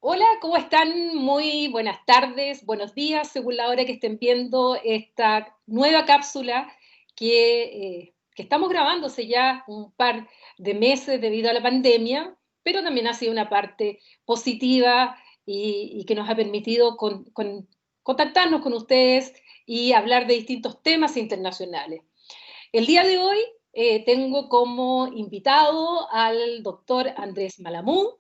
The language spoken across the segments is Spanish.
Hola, ¿cómo están? Muy buenas tardes, buenos días, según la hora que estén viendo esta nueva cápsula que estamos grabándose ya un par de meses debido a la pandemia, pero también ha sido una parte positiva y que nos ha permitido contactarnos con ustedes y hablar de distintos temas internacionales. El día de hoy tengo como invitado al doctor Andrés Malamud,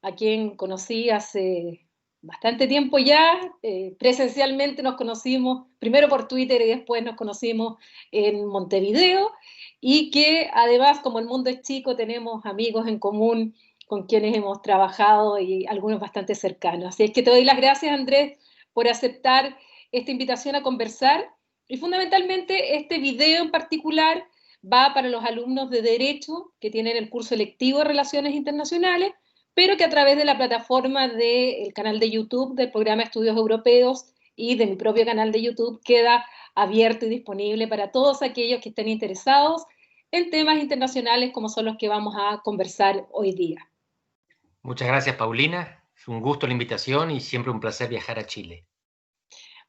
a quien conocí hace bastante tiempo ya. Presencialmente nos conocimos primero por Twitter y después nos conocimos en Montevideo, y que además, como el mundo es chico, tenemos amigos en común con quienes hemos trabajado y algunos bastante cercanos. Así es que te doy las gracias, Andrés, por aceptar esta invitación a conversar, y fundamentalmente este video en particular va para los alumnos de Derecho que tienen el curso electivo de Relaciones Internacionales, pero que a través de la plataforma del canal de YouTube del programa Estudios Europeos y de mi propio canal de YouTube queda abierto y disponible para todos aquellos que estén interesados en temas internacionales como son los que vamos a conversar hoy día. Muchas gracias, Paulina. Es un gusto la invitación y siempre un placer viajar a Chile.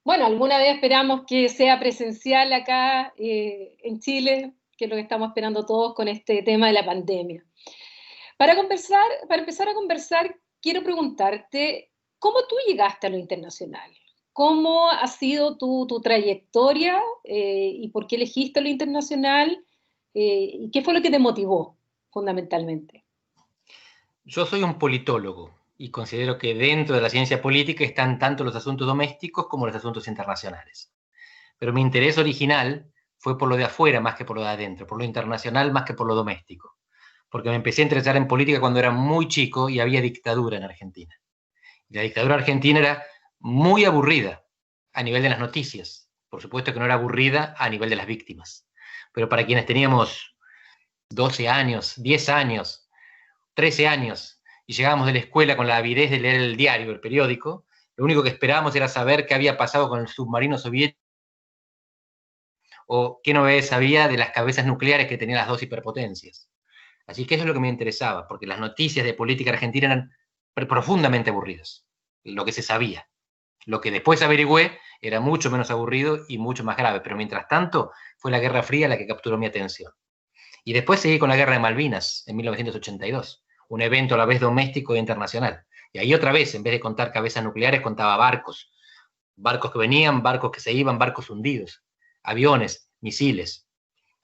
Bueno, alguna vez esperamos que sea presencial acá en Chile, que es lo que estamos esperando todos con este tema de la pandemia. Para empezar a conversar, quiero preguntarte, ¿cómo tú llegaste a lo internacional? ¿Cómo ha sido tu trayectoria y por qué elegiste lo internacional? ¿Y qué fue lo que te motivó fundamentalmente? Yo soy un politólogo y considero que dentro de la ciencia política están tanto los asuntos domésticos como los asuntos internacionales. Pero mi interés original fue por lo de afuera más que por lo de adentro, por lo internacional más que por lo doméstico. Porque me empecé a interesar en política cuando era muy chico y había dictadura en Argentina. Y la dictadura argentina era muy aburrida a nivel de las noticias. Por supuesto que no era aburrida a nivel de las víctimas. Pero para quienes teníamos 12 años, 10 años, 13 años, y llegábamos de la escuela con la avidez de leer el diario, el periódico, lo único que esperábamos era saber qué había pasado con el submarino soviético o qué novedades había de las cabezas nucleares que tenían las dos hiperpotencias. Así que eso es lo que me interesaba, porque las noticias de política argentina eran profundamente aburridas, lo que se sabía. Lo que después averigüé era mucho menos aburrido y mucho más grave, pero mientras tanto fue la Guerra Fría la que capturó mi atención. Y después seguí con la Guerra de Malvinas en 1982, un evento a la vez doméstico e internacional. Y ahí otra vez, en vez de contar cabezas nucleares, contaba barcos. Barcos que venían, barcos que se iban, barcos hundidos, aviones, misiles.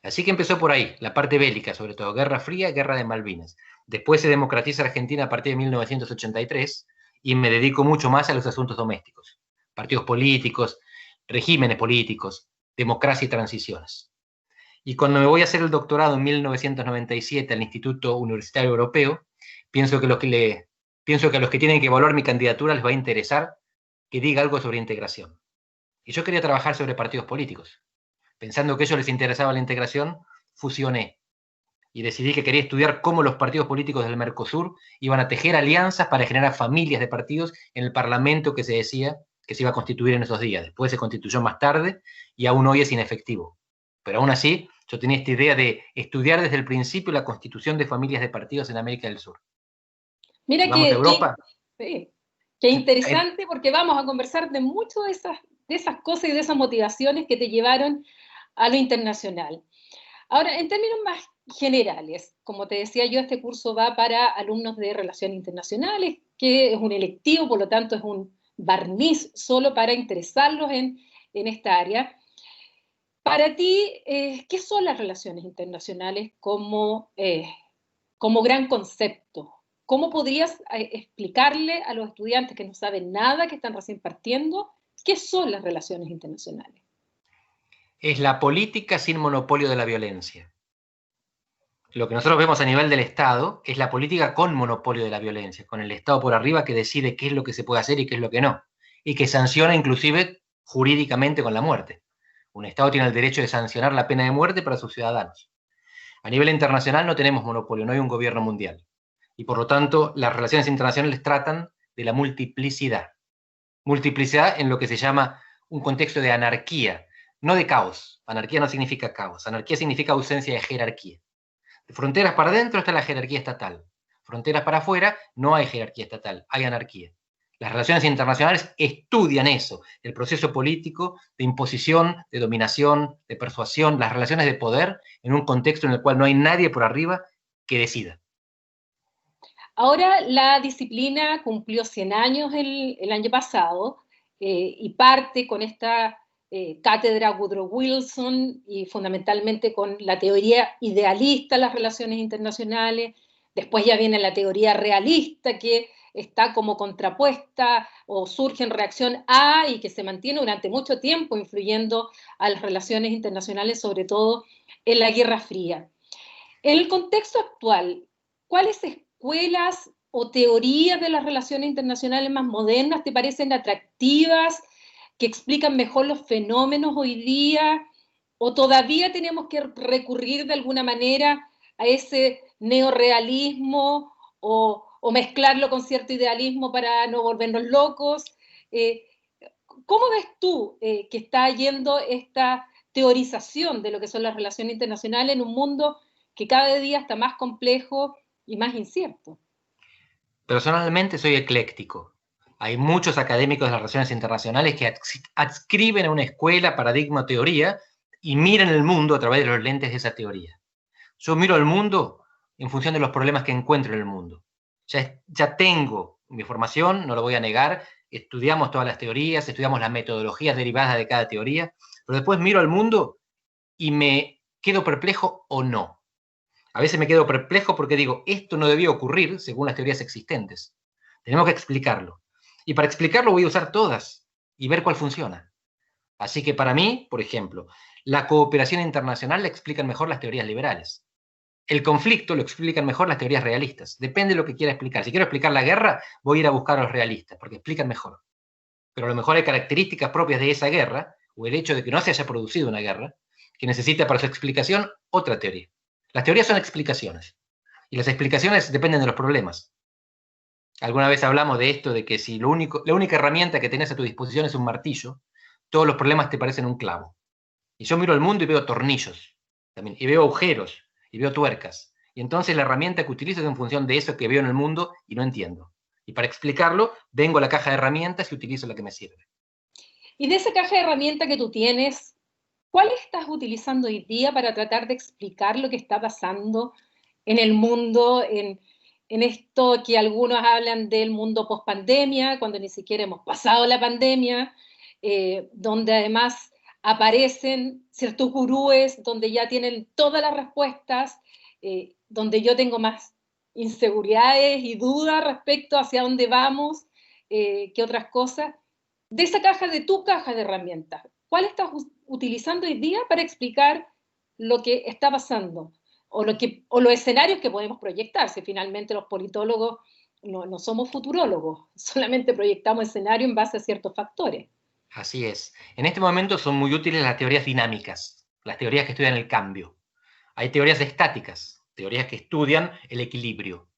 Así que empezó por ahí, la parte bélica, sobre todo, Guerra Fría, Guerra de Malvinas. Después se democratiza Argentina a partir de 1983 y me dedico mucho más a los asuntos domésticos. Partidos políticos, regímenes políticos, democracia y transiciones. Y cuando me voy a hacer el doctorado en 1997 al Instituto Universitario Europeo, pienso que, pienso que a los que tienen que evaluar mi candidatura les va a interesar que diga algo sobre integración. Y yo quería trabajar sobre partidos políticos. Pensando que a ellos les interesaba la integración, fusioné y decidí que quería estudiar cómo los partidos políticos del Mercosur iban a tejer alianzas para generar familias de partidos en el Parlamento que se decía que se iba a constituir en esos días. Después se constituyó más tarde y aún hoy es inefectivo. Pero aún así, yo tenía esta idea de estudiar desde el principio la constitución de familias de partidos en América del Sur. Si Mira vamos a Europa, sí, qué interesante, porque vamos a conversar de muchas de esas cosas y de esas motivaciones que te llevaron a lo internacional. Ahora, en términos más generales, como te decía yo, este curso va para alumnos de Relaciones Internacionales, que es un electivo, por lo tanto es un barniz solo para interesarlos en esta área. Para ti, ¿qué son las relaciones internacionales como gran concepto? ¿Cómo podrías explicarle a los estudiantes que no saben nada, que están recién partiendo, qué son las relaciones internacionales? es la política sin monopolio de la violencia. Lo que nosotros vemos a nivel del Estado es la política con monopolio de la violencia, con el Estado por arriba que decide qué es lo que se puede hacer y qué es lo que no, y que sanciona inclusive jurídicamente con la muerte. Un Estado tiene el derecho de sancionar la pena de muerte para sus ciudadanos. A nivel internacional no tenemos monopolio, no hay un gobierno mundial. Y por lo tanto, las relaciones internacionales tratan de la multiplicidad. Multiplicidad en lo que se llama un contexto de anarquía, no de caos. Anarquía no significa caos, anarquía significa ausencia de jerarquía. De fronteras para adentro está la jerarquía estatal. Fronteras para afuera no hay jerarquía estatal, hay anarquía. Las relaciones internacionales estudian eso, el proceso político de imposición, de dominación, de persuasión, las relaciones de poder en un contexto en el cual no hay nadie por arriba que decida. Ahora la disciplina cumplió 100 años el año pasado y parte con esta cátedra Woodrow Wilson y fundamentalmente con la teoría idealista de las relaciones internacionales. Después ya viene la teoría realista que está como contrapuesta o surge en reacción a y que se mantiene durante mucho tiempo influyendo a las relaciones internacionales, sobre todo en la Guerra Fría. En el contexto actual, ¿cuáles escuelas o teorías de las relaciones internacionales más modernas te parecen atractivas, que explican mejor los fenómenos hoy día? ¿O todavía tenemos que recurrir de alguna manera a ese neorrealismo o mezclarlo con cierto idealismo para no volvernos locos? Eh, ¿Cómo ves tú que está yendo esta teorización de lo que son las relaciones internacionales en un mundo que cada día está más complejo y más incierto? Personalmente soy ecléctico. Hay muchos académicos de las relaciones internacionales que adscriben a una escuela, paradigma o teoría y miran el mundo a través de los lentes de esa teoría. Yo miro el mundo en función de los problemas que encuentro en el mundo. Ya tengo mi formación, no lo voy a negar, estudiamos todas las teorías, estudiamos las metodologías derivadas de cada teoría, pero después miro al mundo y me quedo perplejo o no. A veces me quedo perplejo porque digo, esto no debía ocurrir según las teorías existentes. Tenemos que explicarlo. Y para explicarlo voy a usar todas y ver cuál funciona. Así que para mí, por ejemplo, la cooperación internacional la explican mejor las teorías liberales. El conflicto lo explican mejor las teorías realistas. Depende de lo que quiera explicar. Si quiero explicar la guerra, voy a ir a buscar a los realistas, porque explican mejor. Pero a lo mejor hay características propias de esa guerra, o el hecho de que no se haya producido una guerra, que necesita para su explicación otra teoría. Las teorías son explicaciones, y las explicaciones dependen de los problemas. Alguna vez hablamos de esto, de que si la única herramienta que tenés a tu disposición es un martillo, todos los problemas te parecen un clavo. Y yo miro al mundo y veo tornillos, también, y veo agujeros, y veo tuercas. Y entonces la herramienta que utilizo es en función de eso que veo en el mundo y no entiendo. Y para explicarlo, vengo a la caja de herramientas y utilizo la que me sirve. Y de esa caja de herramientas que tú tienes, ¿cuál estás utilizando hoy día para tratar de explicar lo que está pasando en el mundo, en esto que algunos hablan del mundo post-pandemia, cuando ni siquiera hemos pasado la pandemia, donde además aparecen ciertos gurúes, donde ya tienen todas las respuestas, donde yo tengo más inseguridades y dudas respecto hacia dónde vamos que otras cosas? De esa caja, de tu caja de herramientas, ¿cuál estás utilizando hoy día para explicar lo que está pasando? O los escenarios que podemos proyectar, si finalmente los politólogos no somos futurólogos, solamente proyectamos escenarios en base a ciertos factores. Así es. En este momento son muy útiles las teorías dinámicas, las teorías que estudian el cambio. Hay teorías estáticas, teorías que estudian el equilibrio.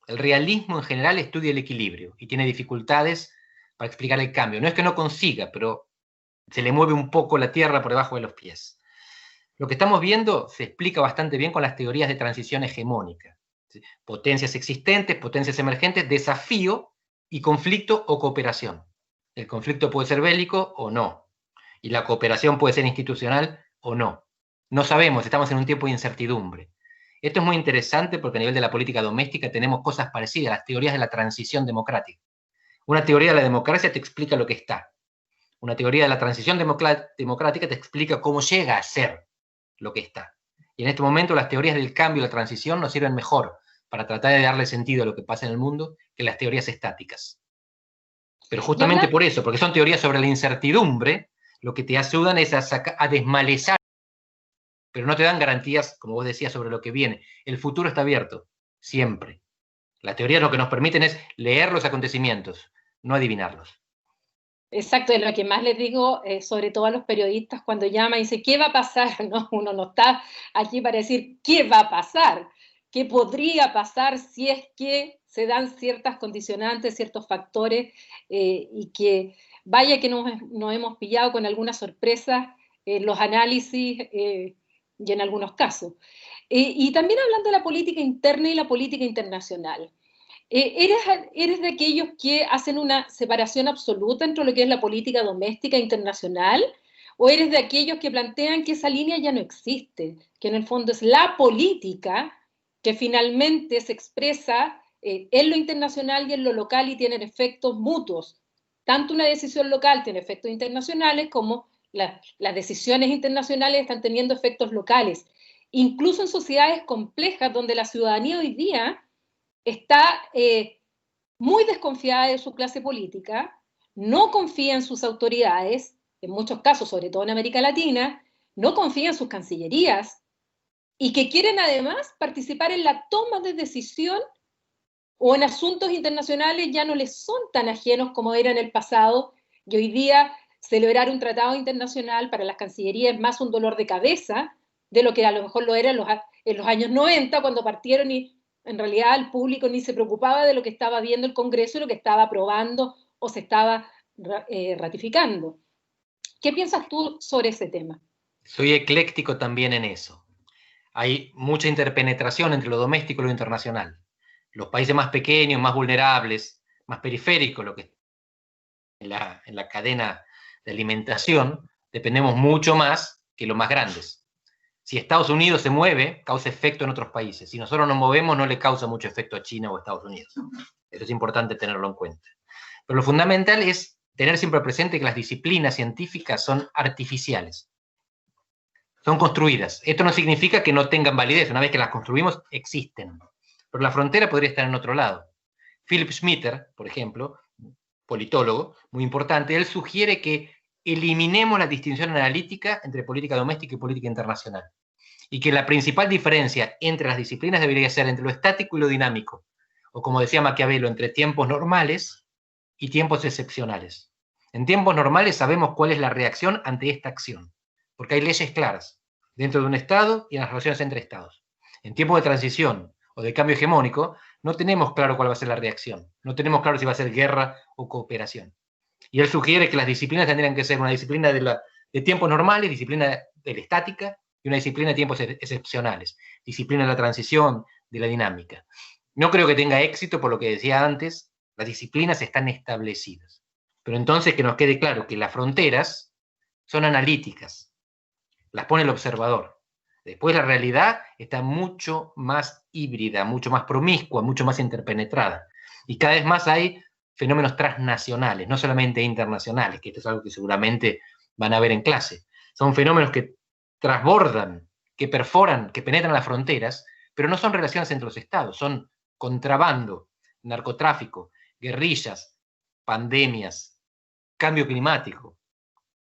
El realismo en general estudia el equilibrio y tiene dificultades para explicar el cambio. No es que no consiga, pero se le mueve un poco la tierra por debajo de los pies. Lo que estamos viendo se explica bastante bien con las teorías de transición hegemónica. ¿Sí? Potencias existentes, potencias emergentes, desafío y conflicto o cooperación. El conflicto puede ser bélico o no. Y la cooperación puede ser institucional o no. No sabemos, estamos en un tiempo de incertidumbre. Esto es muy interesante porque a nivel de la política doméstica tenemos cosas parecidas, las teorías de la transición democrática. Una teoría de la democracia te explica lo que está. Una teoría de la transición democrática te explica cómo llega a ser lo que está. Y en este momento las teorías del cambio y la transición nos sirven mejor para tratar de darle sentido a lo que pasa en el mundo que las teorías estáticas. Pero Y justamente hablar, por eso, porque son teorías sobre la incertidumbre, lo que te ayudan es a desmalezar, pero no te dan garantías, como vos decías, sobre lo que viene. El futuro está abierto, siempre. Las teorías lo que nos permiten es leer los acontecimientos, no adivinarlos. exacto, de lo que más les digo, sobre todo a los periodistas cuando llaman y dicen, ¿qué va a pasar? No, uno no está aquí para decir qué va a pasar, qué podría pasar si es que se dan ciertas condicionantes, ciertos factores, y que vaya que nos hemos pillado con algunas sorpresas en los análisis y en algunos casos. Y también hablando de la política interna y la política internacional. ¿Eres de aquellos que hacen una separación absoluta entre lo que es la política doméstica internacional? ¿O eres de aquellos que plantean que esa línea ya no existe? Que en el fondo es la política que finalmente se expresa en lo internacional y en lo local y tienen efectos mutuos. Tanto una decisión local tiene efectos internacionales como las decisiones internacionales están teniendo efectos locales. Incluso en sociedades complejas donde la ciudadanía hoy día está muy desconfiada de su clase política, no confía en sus autoridades, en muchos casos, sobre todo en América Latina, no confía en sus cancillerías y que quieren además participar en la toma de decisión o en asuntos internacionales ya no les son tan ajenos como era en el pasado y hoy día celebrar un tratado internacional para las cancillerías es más un dolor de cabeza de lo que a lo mejor lo era en los años 90 cuando partieron y en realidad el público ni se preocupaba de lo que estaba viendo el Congreso y lo que estaba aprobando o se estaba ratificando. ¿Qué piensas tú sobre ese tema? Soy ecléctico también en eso. Hay mucha interpenetración entre lo doméstico y lo internacional. Los países más pequeños, más vulnerables, más periféricos, lo que en la cadena de alimentación, dependemos mucho más que los más grandes. Si Estados Unidos se mueve, causa efecto en otros países. Si nosotros nos movemos, no le causa mucho efecto a China o a Estados Unidos. Eso es importante tenerlo en cuenta. Pero lo fundamental es tener siempre presente que las disciplinas científicas son artificiales. Son construidas. Esto no significa que no tengan validez. Una vez que las construimos, existen. Pero la frontera podría estar en otro lado. Philip Schmitter, por ejemplo, politólogo muy importante, él sugiere que eliminemos la distinción analítica entre política doméstica y política internacional. Y que la principal diferencia entre las disciplinas debería ser entre lo estático y lo dinámico. O como decía Maquiavelo, entre tiempos normales y tiempos excepcionales. En tiempos normales sabemos cuál es la reacción ante esta acción, porque hay leyes claras dentro de un Estado y en las relaciones entre Estados. En tiempos de transición o de cambio hegemónico, no tenemos claro cuál va a ser la reacción, no tenemos claro si va a ser guerra o cooperación. Y él sugiere que las disciplinas tendrían que ser una disciplina de tiempos normales, disciplina de la estática y una disciplina de tiempos excepcionales, disciplina de la transición, de la dinámica. No creo que tenga éxito por lo que decía antes, las disciplinas están establecidas. Pero entonces que nos quede claro que las fronteras son analíticas, las pone el observador. Después la realidad está mucho más híbrida, mucho más promiscua, mucho más interpenetrada. Y cada vez más hay fenómenos transnacionales, no solamente internacionales, que esto es algo que seguramente van a ver en clase. Son fenómenos que transbordan, que perforan, que penetran las fronteras, pero no son relaciones entre los estados, son contrabando, narcotráfico, guerrillas, pandemias, cambio climático.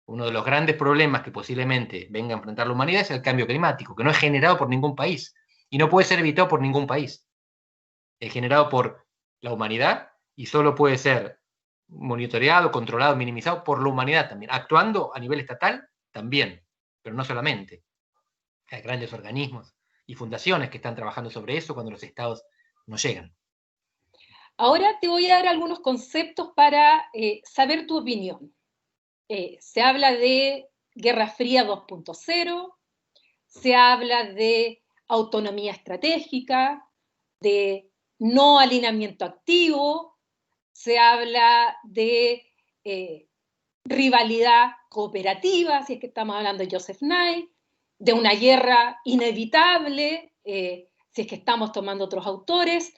Uno de los grandes problemas que posiblemente venga a enfrentar la humanidad es el cambio climático, que no es generado por ningún país y no puede ser evitado por ningún país. Es generado por la humanidad y solo puede ser monitoreado, controlado, minimizado por la humanidad también, actuando a nivel estatal también, pero no solamente. Hay grandes organismos y fundaciones que están trabajando sobre eso cuando los estados no llegan. Ahora te voy a dar algunos conceptos para saber tu opinión. Se habla de Guerra Fría 2.0, se habla de autonomía estratégica, de no alineamiento activo, se habla de rivalidad cooperativa, si es que estamos hablando de Joseph Nye, de una guerra inevitable, si es que estamos tomando otros autores.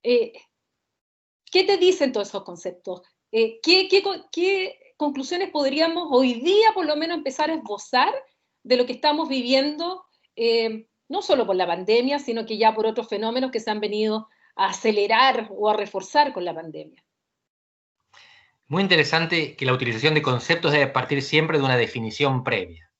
¿Qué te dicen todos esos conceptos? ¿Qué conclusiones podríamos hoy día por lo menos empezar a esbozar de lo que estamos viviendo, no solo por la pandemia, sino que ya por otros fenómenos que se han venido a acelerar o a reforzar con la pandemia? Muy interesante que la utilización de conceptos debe partir siempre de una definición previa.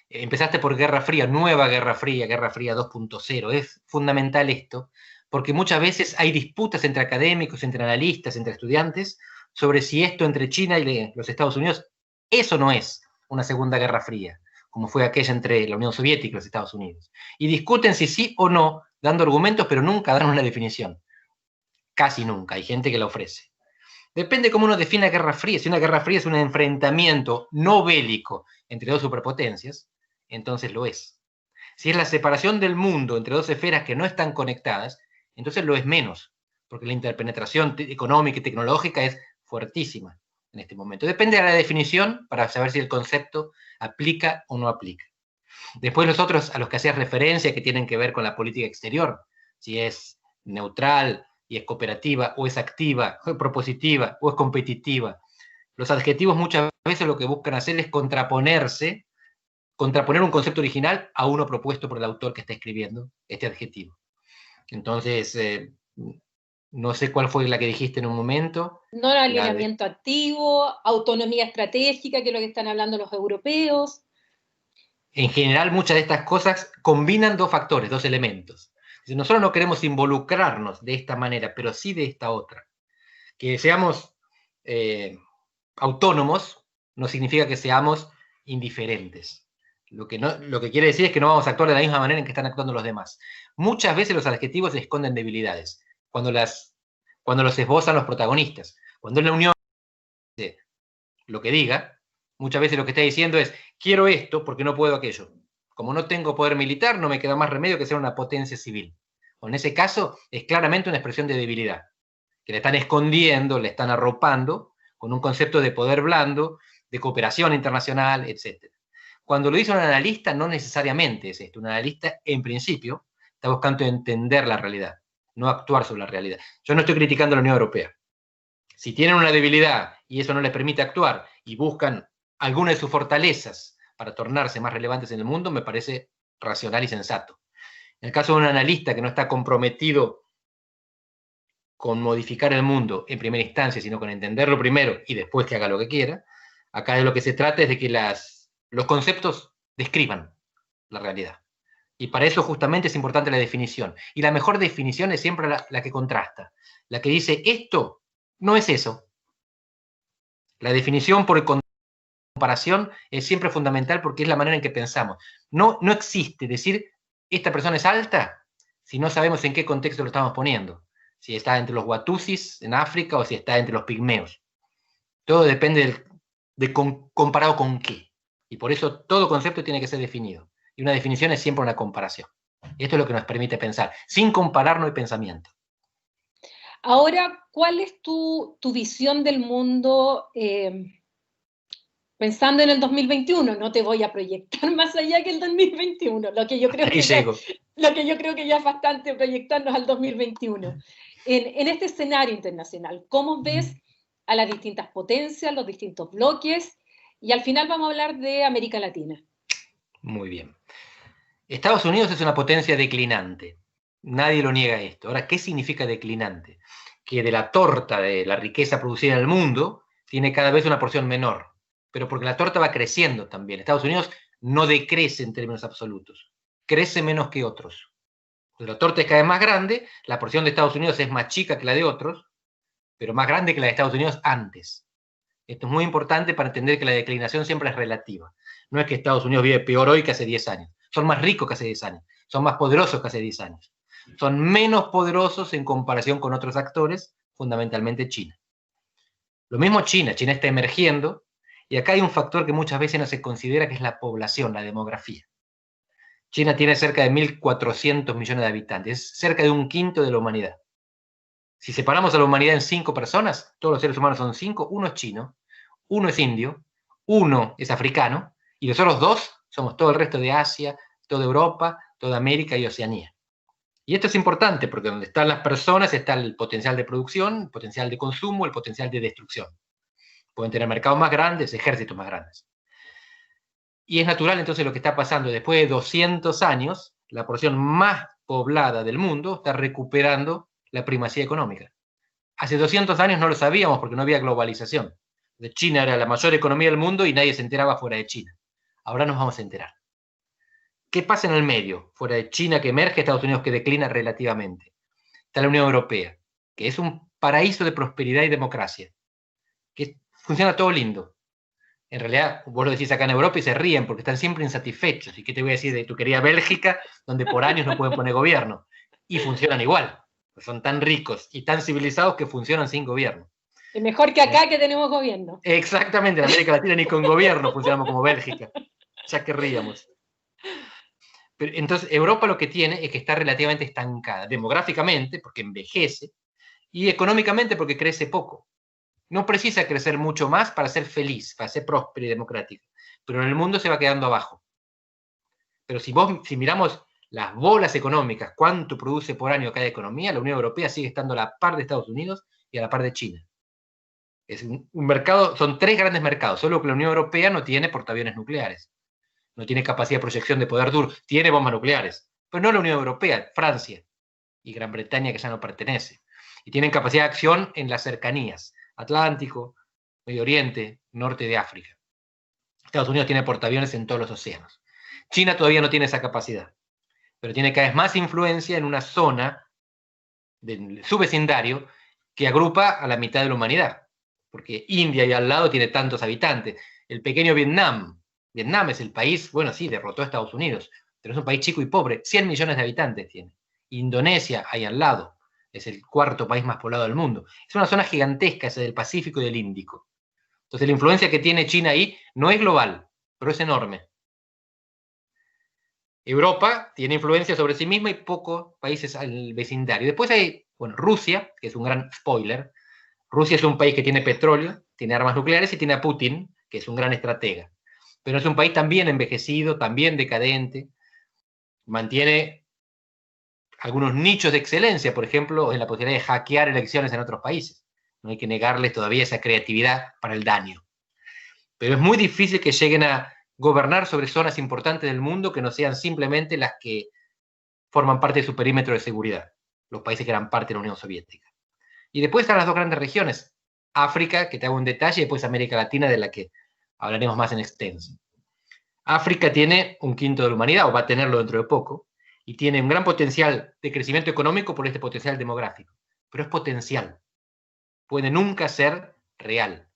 Empezaste por Guerra Fría, nueva Guerra Fría 2.0. Es fundamental esto, porque muchas veces hay disputas entre académicos, entre analistas, entre estudiantes, sobre si esto entre China y los Estados Unidos, eso no es una Segunda Guerra Fría, como fue aquella entre la Unión Soviética y los Estados Unidos. Y discuten si sí o no, dando argumentos, pero nunca dan una definición. Casi nunca, hay gente que la ofrece. Depende cómo uno define Guerra Fría. Si una Guerra Fría es un enfrentamiento no bélico entre dos superpotencias, entonces lo es. Si es la separación del mundo entre dos esferas que no están conectadas, entonces lo es menos, porque la interpenetración económica y tecnológica es fuertísima en este momento. Depende de la definición para saber si el concepto aplica o no aplica. Después los otros a los que hacías referencia, que tienen que ver con la política exterior, si es neutral y es cooperativa, o es activa, o es propositiva, o es competitiva. Los adjetivos muchas veces lo que buscan hacer es contraponer un concepto original a uno propuesto por el autor que está escribiendo este adjetivo. Entonces, no sé cuál fue la que dijiste en un momento. No alineamiento activo, autonomía estratégica, que es lo que están hablando los europeos. En general, muchas de estas cosas combinan dos factores, dos elementos. Nosotros no queremos involucrarnos de esta manera, pero sí de esta otra. Que seamos autónomos no significa que seamos indiferentes. Lo que quiere decir es que no vamos a actuar de la misma manera en que están actuando los demás. Muchas veces los adjetivos esconden debilidades, cuando los esbozan los protagonistas. Cuando en la Unión dice lo que diga, muchas veces lo que está diciendo es, quiero esto porque no puedo aquello. Como no tengo poder militar, no me queda más remedio que ser una potencia civil. O en ese caso, es claramente una expresión de debilidad, que le están escondiendo, le están arropando con un concepto de poder blando, de cooperación internacional, etc. Cuando lo dice un analista, no necesariamente es esto. Un analista, en principio, está buscando entender la realidad, no actuar sobre la realidad. Yo no estoy criticando a la Unión Europea. Si tienen una debilidad y eso no les permite actuar y buscan alguna de sus fortalezas para tornarse más relevantes en el mundo, me parece racional y sensato. En el caso de un analista que no está comprometido con modificar el mundo en primera instancia, sino con entenderlo primero y después que haga lo que quiera, acá de lo que se trata es de que los conceptos describan la realidad. Y para eso justamente es importante la definición. Y la mejor definición es siempre la que contrasta, la que dice, esto no es eso. La definición por comparación es siempre fundamental porque es la manera en que pensamos. No existe decir, esta persona es alta, si no sabemos en qué contexto lo estamos poniendo. Si está entre los Watusis en África o si está entre los pigmeos. Todo depende de comparado con qué. Y por eso todo concepto tiene que ser definido. Y una definición es siempre una comparación. Esto es lo que nos permite pensar. Sin comparar no hay pensamiento. Ahora, ¿cuál es tu visión del mundo pensando en el 2021? No te voy a proyectar más allá que el 2021, lo que yo creo que ya es bastante proyectarnos al 2021. En este escenario internacional, ¿cómo ves a las distintas potencias, los distintos bloques? Y al final vamos a hablar de América Latina. Muy bien. Estados Unidos es una potencia declinante. Nadie lo niega esto. Ahora, ¿qué significa declinante? Que de la torta de la riqueza producida en el mundo tiene cada vez una porción menor. Pero porque la torta va creciendo también. Estados Unidos no decrece en términos absolutos. Crece menos que otros. La torta es cada vez más grande, la porción de Estados Unidos es más chica que la de otros, pero más grande que la de Estados Unidos antes. Esto es muy importante para entender que la declinación siempre es relativa. No es que Estados Unidos vive peor hoy que hace 10 años. Son más ricos que hace 10 años. Son más poderosos que hace 10 años. Son menos poderosos en comparación con otros actores, fundamentalmente China. Lo mismo China. China está emergiendo y acá hay un factor que muchas veces no se considera, que es la población, la demografía. China tiene cerca de 1.400 millones de habitantes. Es cerca de un quinto de la humanidad. Si separamos a la humanidad en 5 personas, todos los seres humanos son 5, uno es chino, uno es indio, uno es africano, y los otros 2 somos todo el resto de Asia, toda Europa, toda América y Oceanía. Y esto es importante porque donde están las personas está el potencial de producción, el potencial de consumo, el potencial de destrucción. Pueden tener mercados más grandes, ejércitos más grandes. Y es natural entonces lo que está pasando. Después de 200 años, la porción más poblada del mundo está recuperando la primacía económica. Hace 200 años no lo sabíamos porque no había globalización. China era la mayor economía del mundo y nadie se enteraba fuera de China. Ahora nos vamos a enterar. ¿Qué pasa en el medio? Fuera de China que emerge, Estados Unidos que declina relativamente. Está la Unión Europea, que es un paraíso de prosperidad y democracia, que funciona todo lindo. En realidad, vos lo decís acá en Europa y se ríen porque están siempre insatisfechos. ¿Y qué te voy a decir de tu querida Bélgica, donde por años no pueden poner gobierno? Y funcionan igual. Son tan ricos y tan civilizados que funcionan sin gobierno. Es mejor que acá que tenemos gobierno. Exactamente, en América Latina ni con gobierno funcionamos como Bélgica. Ya querríamos. Pero entonces, Europa lo que tiene es que está relativamente estancada, demográficamente, porque envejece, Y económicamente porque crece poco. No precisa crecer mucho más para ser feliz, para ser próspera y democrática. Pero en el mundo se va quedando abajo. Pero si miramos las bolas económicas, cuánto produce por año cada economía, la Unión Europea sigue estando a la par de Estados Unidos y a la par de China. Es un mercado, son tres grandes mercados, solo que la Unión Europea no tiene portaaviones nucleares, no tiene capacidad de proyección de poder duro, tiene bombas nucleares, pero no la Unión Europea, Francia y Gran Bretaña, que ya no pertenece. Y tienen capacidad de acción en las cercanías, Atlántico, Medio Oriente, norte de África. Estados Unidos tiene portaaviones en todos los océanos. China todavía no tiene esa capacidad, pero tiene cada vez más influencia en una zona de su vecindario que agrupa a la mitad de la humanidad, porque India y al lado tiene tantos habitantes. El pequeño Vietnam, Vietnam es el país, bueno, sí, derrotó a Estados Unidos, pero es un país chico y pobre, 100 millones de habitantes tiene. Indonesia, ahí al lado, es el cuarto país más poblado del mundo. Es una zona gigantesca, esa del Pacífico y del Índico. Entonces la influencia que tiene China ahí no es global, pero es enorme. Europa tiene influencia sobre sí misma y pocos países al vecindario. Después hay, bueno, Rusia, que es un gran spoiler. Rusia es un país que tiene petróleo, tiene armas nucleares y tiene a Putin, que es un gran estratega. Pero es un país también envejecido, también decadente, mantiene algunos nichos de excelencia, por ejemplo, en la posibilidad de hackear elecciones en otros países. No hay que negarles todavía esa creatividad para el daño. Pero es muy difícil que lleguen a gobernar sobre zonas importantes del mundo que no sean simplemente las que forman parte de su perímetro de seguridad, los países que eran parte de la Unión Soviética. Y después están las dos grandes regiones, África, que te hago un detalle, y después América Latina, de la que hablaremos más en extenso. África tiene un quinto de la humanidad, o va a tenerlo dentro de poco, y tiene un gran potencial de crecimiento económico por este potencial demográfico. Pero es potencial, puede nunca ser real.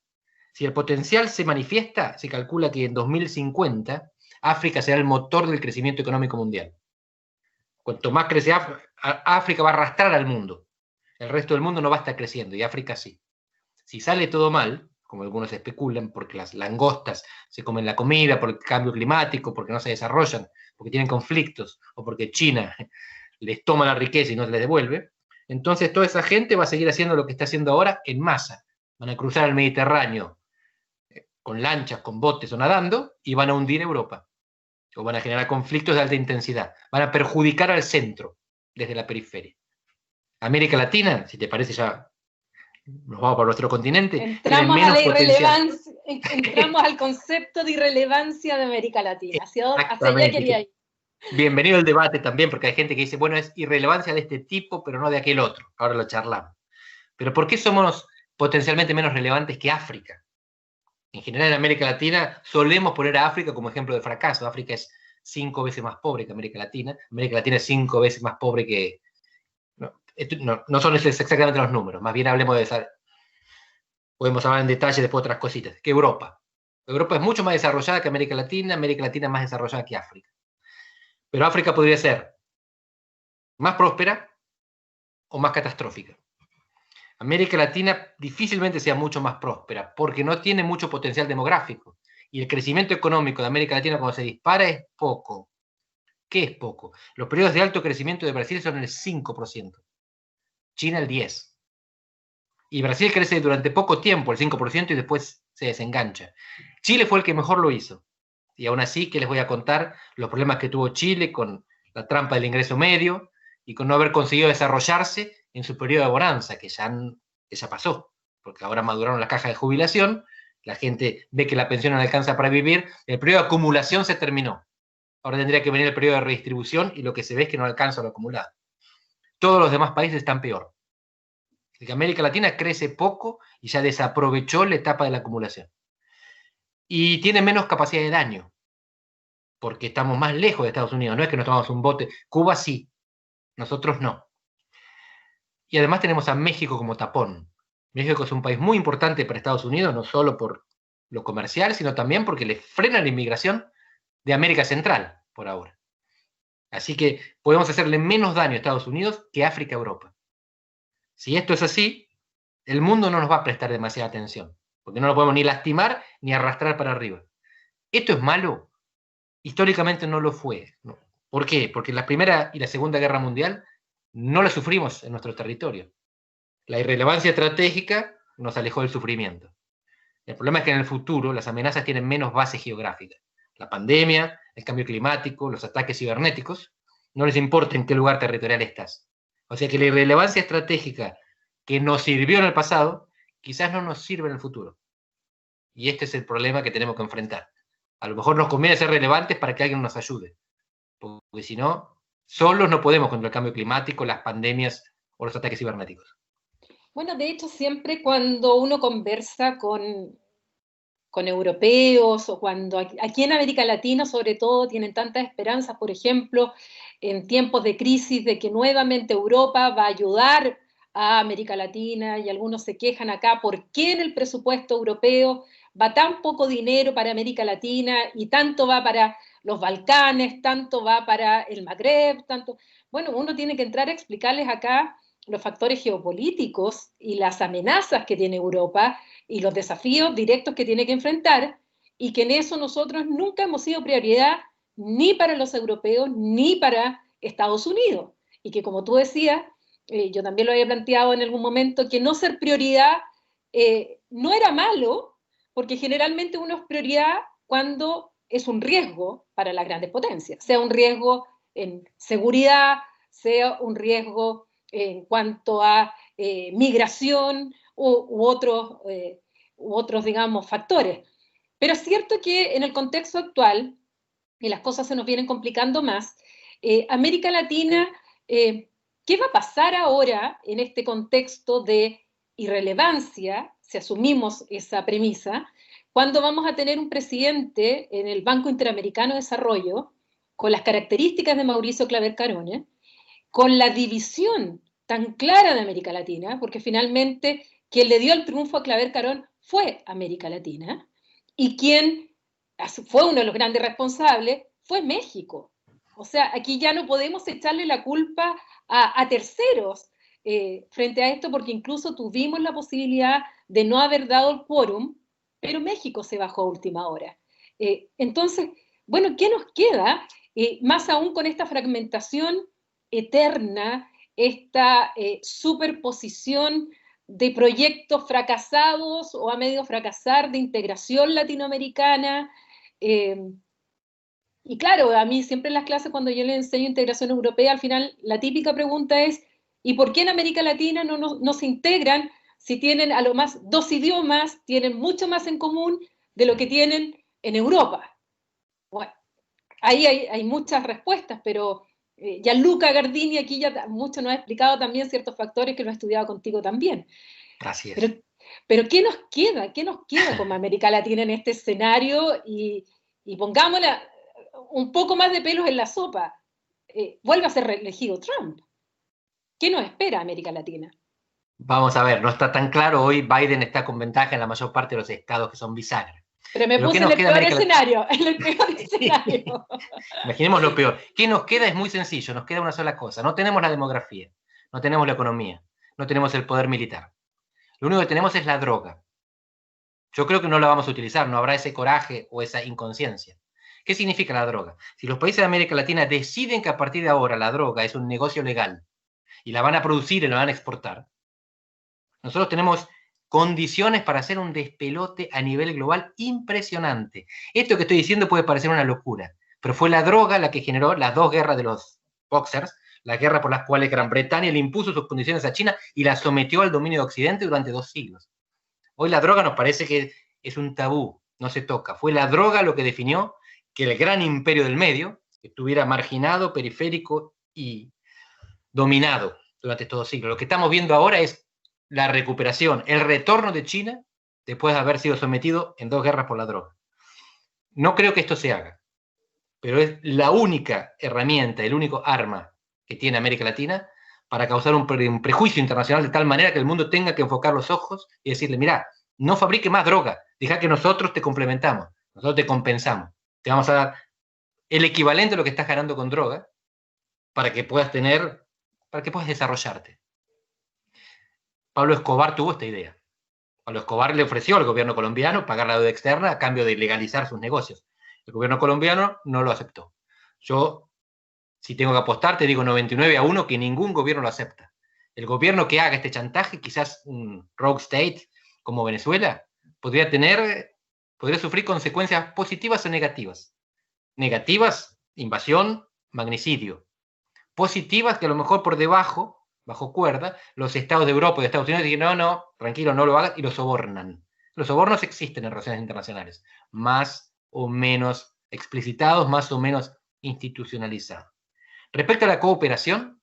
Si el potencial se manifiesta, se calcula que en 2050 África será el motor del crecimiento económico mundial. Cuanto más crece África va a arrastrar al mundo. El resto del mundo no va a estar creciendo, y África sí. Si sale todo mal, como algunos especulan, porque las langostas se comen la comida, por el cambio climático, porque no se desarrollan, porque tienen conflictos, o porque China les toma la riqueza y no se les devuelve, entonces toda esa gente va a seguir haciendo lo que está haciendo ahora en masa. Van a cruzar el Mediterráneo con lanchas, con botes o nadando, y van a hundir Europa. O van a generar conflictos de alta intensidad. Van a perjudicar al centro, desde la periferia. América Latina, si te parece ya nos vamos para nuestro continente, entramos a la irrelevancia, entramos al concepto de irrelevancia de América Latina. Hacia allá quería ir. Bienvenido al debate también, porque hay gente que dice, bueno, es irrelevancia de este tipo, pero no de aquel otro. Ahora lo charlamos. Pero ¿por qué somos potencialmente menos relevantes que África? En general, en América Latina solemos poner a África como ejemplo de fracaso. África es 5 veces más pobre que América Latina. América Latina es 5 veces más pobre que... No son exactamente los números. Más bien hablemos de esa... Podemos hablar en detalle después de otras cositas. Que Europa. Europa es mucho más desarrollada que América Latina es más desarrollada que África. Pero África podría ser más próspera o más catastrófica. América Latina difícilmente sea mucho más próspera porque no tiene mucho potencial demográfico. Y el crecimiento económico de América Latina cuando se dispara es poco. ¿Qué es poco? Los periodos de alto crecimiento de Brasil son el 5%. China el 10%. Y Brasil crece durante poco tiempo, el 5%, y después se desengancha. Chile fue el que mejor lo hizo. Y aún así, ¿qué les voy a contar? Los problemas que tuvo Chile con la trampa del ingreso medio y con no haber conseguido desarrollarse en su periodo de bonanza, que ya pasó, porque ahora maduraron las cajas de jubilación, la gente ve que la pensión no alcanza para vivir, el periodo de acumulación se terminó. Ahora tendría que venir el periodo de redistribución y lo que se ve es que no alcanza lo acumulado. Todos los demás países están peor. América Latina crece poco y ya desaprovechó la etapa de la acumulación. Y tiene menos capacidad de daño, porque estamos más lejos de Estados Unidos. No es que nos tomamos un bote. Cuba sí, nosotros no. Y además tenemos a México como tapón. México es un país muy importante para Estados Unidos, no solo por lo comercial, sino también porque le frena la inmigración de América Central, por ahora. Así que podemos hacerle menos daño a Estados Unidos que a África a Europa. Si esto es así, el mundo no nos va a prestar demasiada atención, porque no lo podemos ni lastimar ni arrastrar para arriba. ¿Esto es malo? Históricamente no lo fue. ¿No? ¿Por qué? Porque la Primera y la Segunda Guerra Mundial no la sufrimos en nuestro territorio. La irrelevancia estratégica nos alejó del sufrimiento. El problema es que en el futuro las amenazas tienen menos base geográfica. La pandemia, el cambio climático, los ataques cibernéticos, no les importa en qué lugar territorial estás. O sea que la irrelevancia estratégica que nos sirvió en el pasado, quizás no nos sirve en el futuro. Y este es el problema que tenemos que enfrentar. A lo mejor nos conviene ser relevantes para que alguien nos ayude. Porque si no, solos no podemos contra el cambio climático, las pandemias o los ataques cibernéticos. Bueno, de hecho, siempre cuando uno conversa con europeos o cuando aquí en América Latina, sobre todo, tienen tantas esperanzas, por ejemplo, en tiempos de crisis, de que nuevamente Europa va a ayudar a América Latina y algunos se quejan acá, ¿por qué en el presupuesto europeo va tan poco dinero para América Latina y tanto va para los Balcanes, tanto va para el Magreb, tanto... Bueno, uno tiene que entrar a explicarles acá los factores geopolíticos y las amenazas que tiene Europa y los desafíos directos que tiene que enfrentar, y que en eso nosotros nunca hemos sido prioridad ni para los europeos ni para Estados Unidos. Y que, como tú decías, yo también lo había planteado en algún momento, que no ser prioridad no era malo, porque generalmente uno es prioridad cuando es un riesgo para las grandes potencias, sea un riesgo en seguridad, sea un riesgo en cuanto a migración u otros, digamos, factores. Pero es cierto que en el contexto actual, y las cosas se nos vienen complicando más, América Latina, ¿qué va a pasar ahora en este contexto de irrelevancia, si asumimos esa premisa, cuando vamos a tener un presidente en el Banco Interamericano de Desarrollo, con las características de Mauricio Claver Carone, con la división tan clara de América Latina, porque finalmente quien le dio el triunfo a Claver Carón fue América Latina, y quien fue uno de los grandes responsables fue México. O sea, aquí ya no podemos echarle la culpa a terceros frente a esto, porque incluso tuvimos la posibilidad de no haber dado el quórum, pero México se bajó a última hora. Entonces, bueno, ¿qué nos queda? Más aún con esta fragmentación eterna, esta superposición de proyectos fracasados o a medio fracasar de integración latinoamericana. Y claro, a mí siempre en las clases cuando yo les enseño integración europea, al final la típica pregunta es, ¿y por qué en América Latina no se integran si tienen a lo más dos idiomas, tienen mucho más en común de lo que tienen en Europa? Bueno, ahí hay muchas respuestas, pero Gianluca Gardini aquí ya mucho nos ha explicado también ciertos factores que lo he estudiado contigo también. Así es. Pero ¿qué nos queda? ¿Qué nos queda como América Latina en este escenario? Y pongámosle un poco más de pelos en la sopa. Vuelve a ser reelegido Trump. ¿Qué nos espera América Latina? Vamos a ver, no está tan claro. Hoy Biden está con ventaja en la mayor parte de los estados que son bisagra. Pero me puse en el peor escenario, en el peor escenario. Imaginemos lo peor. ¿Qué nos queda? Es muy sencillo, nos queda una sola cosa. No tenemos la demografía, no tenemos la economía, no tenemos el poder militar. Lo único que tenemos es la droga. Yo creo que no la vamos a utilizar, no habrá ese coraje o esa inconsciencia. ¿Qué significa la droga? Si los países de América Latina deciden que a partir de ahora la droga es un negocio legal y la van a producir y la van a exportar, nosotros tenemos condiciones para hacer un despelote a nivel global impresionante. Esto que estoy diciendo puede parecer una locura, pero fue la droga la que generó las dos guerras de los boxers, la guerra por las cuales Gran Bretaña le impuso sus condiciones a China y la sometió al dominio de Occidente durante 2 siglos. Hoy la droga nos parece que es un tabú, no se toca. Fue la droga lo que definió que el gran imperio del medio estuviera marginado, periférico y dominado durante estos 2 siglos. Lo que estamos viendo ahora es la recuperación, el retorno de China después de haber sido sometido en 2 guerras por la droga. No creo que esto se haga, pero es la única herramienta, el único arma que tiene América Latina para causar un prejuicio internacional de tal manera que el mundo tenga que enfocar los ojos y decirle, mira, no fabrique más droga, deja que nosotros te complementamos, nosotros te compensamos, te vamos a dar el equivalente a lo que estás ganando con droga para que puedas desarrollarte. Pablo Escobar tuvo esta idea. Pablo Escobar le ofreció al gobierno colombiano pagar la deuda externa a cambio de legalizar sus negocios. El gobierno colombiano no lo aceptó. Yo, si tengo que apostar, te digo 99-1 que ningún gobierno lo acepta. El gobierno que haga este chantaje, quizás un rogue state como Venezuela, podría sufrir consecuencias positivas o negativas. Negativas, invasión, magnicidio. Positivas, que a lo mejor por debajo, bajo cuerda, los estados de Europa y de Estados Unidos dicen, no, no, tranquilo, no lo hagan, y lo sobornan. Los sobornos existen en relaciones internacionales, más o menos explicitados, más o menos institucionalizados. Respecto a la cooperación,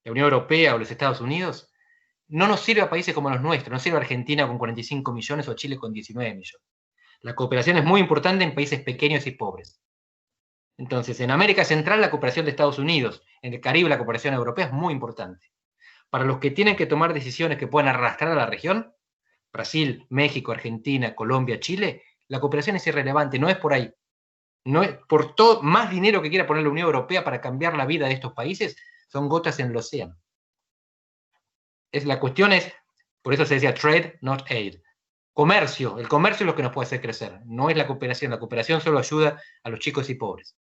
la Unión Europea o los Estados Unidos, no nos sirve a países como los nuestros, no sirve a Argentina con 45 millones o Chile con 19 millones. La cooperación es muy importante en países pequeños y pobres. Entonces, en América Central la cooperación de Estados Unidos, en el Caribe la cooperación europea es muy importante. Para los que tienen que tomar decisiones que puedan arrastrar a la región, Brasil, México, Argentina, Colombia, Chile, la cooperación es irrelevante, no es por ahí. No es por todo más dinero que quiera poner la Unión Europea para cambiar la vida de estos países, son gotas en el océano. La cuestión es, por eso se decía trade, not aid. Comercio, el comercio es lo que nos puede hacer crecer, no es la cooperación solo ayuda a los chicos y pobres.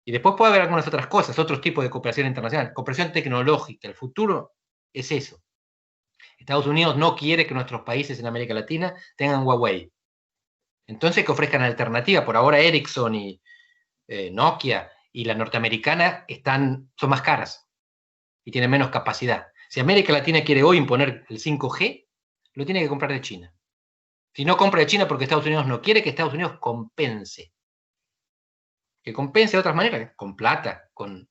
Y después puede haber algunas otras cosas, otros tipos de cooperación internacional, cooperación tecnológica, el futuro es eso. Estados Unidos no quiere que nuestros países en América Latina tengan Huawei. Entonces que ofrezcan alternativa. Por ahora Ericsson y Nokia y la norteamericana son más caras y tienen menos capacidad. Si América Latina quiere hoy imponer el 5G, lo tiene que comprar de China. Si no compra de China porque Estados Unidos no quiere, que Estados Unidos compense. Que compense de otras maneras, con plata, con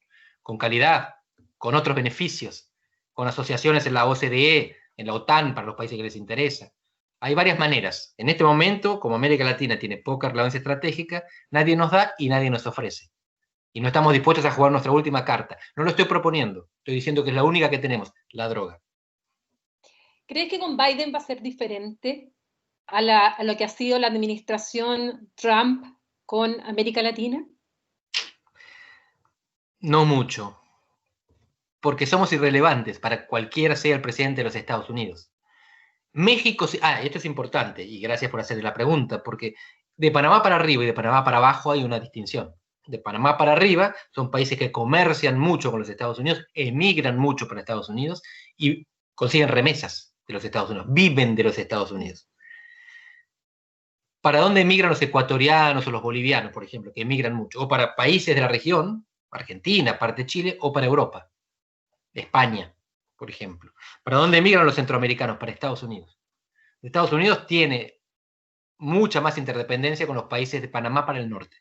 calidad, con otros beneficios, con asociaciones en la OCDE, en la OTAN para los países que les interesa. Hay varias maneras. En este momento, como América Latina tiene poca relevancia estratégica, nadie nos da y nadie nos ofrece. Y no estamos dispuestos a jugar nuestra última carta. No lo estoy proponiendo, estoy diciendo que es la única que tenemos, la droga. ¿Crees que con Biden va a ser diferente a lo que ha sido la administración Trump con América Latina? No mucho, porque somos irrelevantes para cualquiera sea el presidente de los Estados Unidos. México, esto es importante, y gracias por hacerle la pregunta, porque de Panamá para arriba y de Panamá para abajo hay una distinción. De Panamá para arriba son países que comercian mucho con los Estados Unidos, emigran mucho para Estados Unidos y consiguen remesas de los Estados Unidos, viven de los Estados Unidos. ¿Para dónde emigran los ecuatorianos o los bolivianos, por ejemplo, que emigran mucho? O para países de la región, Argentina, parte de Chile, o para Europa, España, por ejemplo. ¿Para dónde emigran los centroamericanos? Para Estados Unidos. Estados Unidos tiene mucha más interdependencia con los países de Panamá para el norte.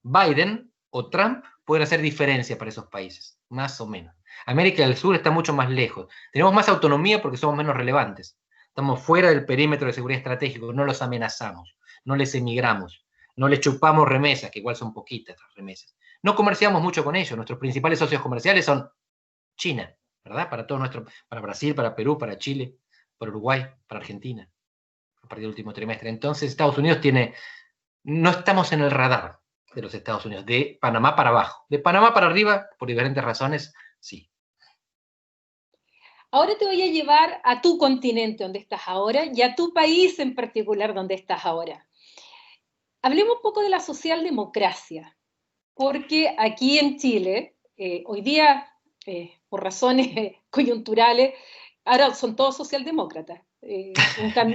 Biden o Trump pueden hacer diferencia para esos países, más o menos. América del Sur está mucho más lejos. Tenemos más autonomía porque somos menos relevantes. Estamos fuera del perímetro de seguridad estratégico, no los amenazamos, no les emigramos, no les chupamos remesas, que igual son poquitas las remesas. No comerciamos mucho con ellos, nuestros principales socios comerciales son China, ¿verdad? Para Brasil, para Perú, para Chile, para Uruguay, para Argentina, a partir del último trimestre. Entonces Estados Unidos no estamos en el radar de los Estados Unidos, de Panamá para abajo. De Panamá para arriba, por diferentes razones, sí. Ahora te voy a llevar a tu continente donde estás ahora y a tu país en particular donde estás ahora. Hablemos un poco de la socialdemocracia, porque aquí en Chile, hoy día, por razones coyunturales, ahora son todos socialdemócratas.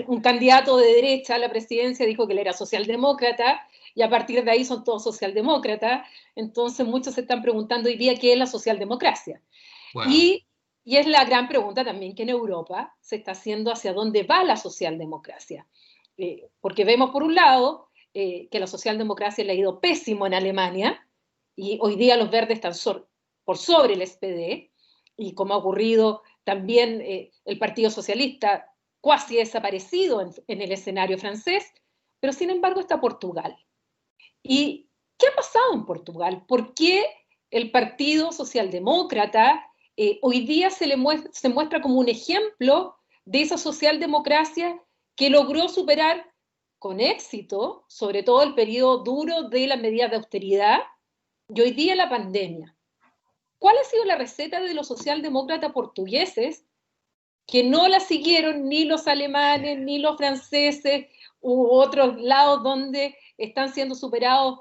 Un candidato de derecha a la presidencia dijo que él era socialdemócrata y a partir de ahí son todos socialdemócratas. Entonces muchos se están preguntando hoy día qué es la socialdemocracia. Wow. Y es la gran pregunta también que en Europa se está haciendo hacia dónde va la socialdemocracia. Porque vemos por un lado que la socialdemocracia le ha ido pésimo en Alemania y hoy día los verdes están por sobre el SPD y como ha ocurrido también el Partido Socialista cuasi desaparecido en el escenario francés, pero sin embargo está Portugal. ¿Y qué ha pasado en Portugal? ¿Por qué el Partido Socialdemócrata hoy día se muestra como un ejemplo de esa socialdemocracia que logró superar con éxito, sobre todo el periodo duro de las medidas de austeridad y hoy día la pandemia? ¿Cuál ha sido la receta de los socialdemócratas portugueses que no la siguieron ni los alemanes, ni los franceses u otros lados donde están siendo superados